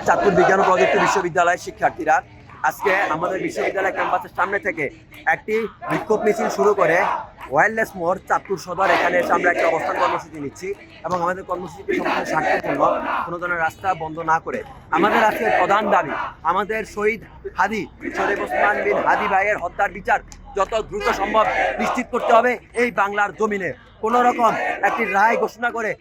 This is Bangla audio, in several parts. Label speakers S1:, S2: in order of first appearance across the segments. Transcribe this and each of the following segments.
S1: চাঁদপুর বিজ্ঞান ও প্রযুক্তি বিশ্ববিদ্যালয়ের শিক্ষার্থীরা আজকে আমাদের বিশ্ববিদ্যালয় ক্যাম্পাসের সামনে থেকে একটি বিক্ষোভ মিছিল শুরু করে ওয়্যারলেস মোড় চাঁদপুর সদর এখানে এসে আমরা একটা অবস্থান কর্মসূচি নিচ্ছি এবং আমাদের কর্মসূচিটি সম্পূর্ণ শান্তিপূর্ণ, কোনো ধরনের রাস্তা বন্ধ না করে। আমাদের আজকের প্রধান দাবি আমাদের শহীদ হাদি শরীফ ওসমান বিন হাদি ভাইয়ের হত্যার বিচার যত দ্রুত সম্ভব নিশ্চিত করতে হবে। এই বাংলার জমিনে কোনো রকম একটি রায় ঘোষণা করে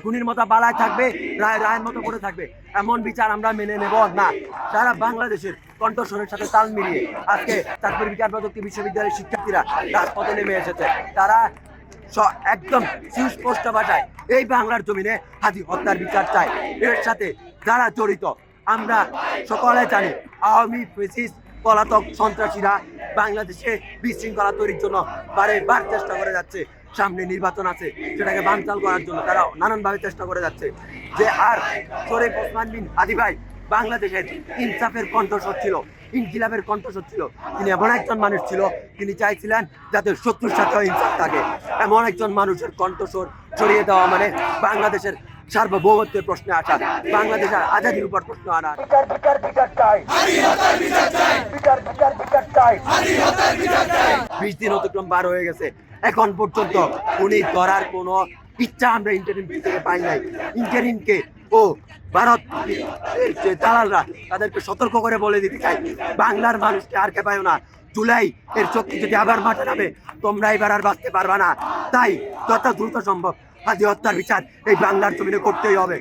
S1: খুনির মতো বালায় থাকবে, রায়ের মতো করে থাকবে, এমন বিচার আমরা মেনে নেব না। সারা বাংলাদেশের কণ্ঠস্বরের সাথে তাল মিলিয়ে আজকে চাঁদপুর বিজ্ঞান প্রযুক্তি বিশ্ববিদ্যালয়ের শিক্ষার্থীরা রাজপথে নেমে এসেছে। তারা একদম সুস্পষ্ট ভাষায় এই বাংলার জমিনে হাদি হত্যার বিচার চায়। এর সাথে যারা জড়িত আমরা সকলে জানি, আওয়ামী ফ্যাসিস্ট পলাতক সন্ত্রাসীরা বাংলাদেশে বিশৃঙ্খলা তৈরির জন্য বারে চেষ্টা করে যাচ্ছে। সামনে নির্বাচন আছে, সেটাকে বানচাল করার জন্য তারা নানানভাবে চেষ্টা করে যাচ্ছে। যে আর শরীফ ওসমান বিন হাদি ভাই বাংলাদেশের ইনসাফের কণ্ঠস্বর ছিল, ইনকিলাবের কণ্ঠস্বর ছিল। তিনি এমন একজন মানুষ ছিল, তিনি চাইছিলেন যাতে শত্রুর সাথেও ইনসাফ থাকে। এমন একজন মানুষের কণ্ঠস্বর ছড়িয়ে দেওয়া মানে বাংলাদেশের সার্বভৌমত্বের প্রশ্নে আসা, বাংলাদেশের আজাদির উপর প্রশ্ন আনা। বিচার চাই, 20 দিন অতিক্রম পার হয়ে গেছে, এখন পর্যন্ত উনি ধরার কোনো ইচ্ছা আমরা ইন্টারিম থেকে পাই নাই। ইন্টারিমকে ও ভারত যে দালালরা তাদেরকে সতর্ক করে বলে দিতে চাই, বাংলার মানুষকে আর খেপায়ও না। জুলাই এর শক্তি যদি আবার মাঠে নামে, তোমরা এবার আর বাঁচতে পারবা না। তাই যত দ্রুত সম্ভব হাদি হত্যার বিচার এই বাংলার জমিনে করতেই হবে।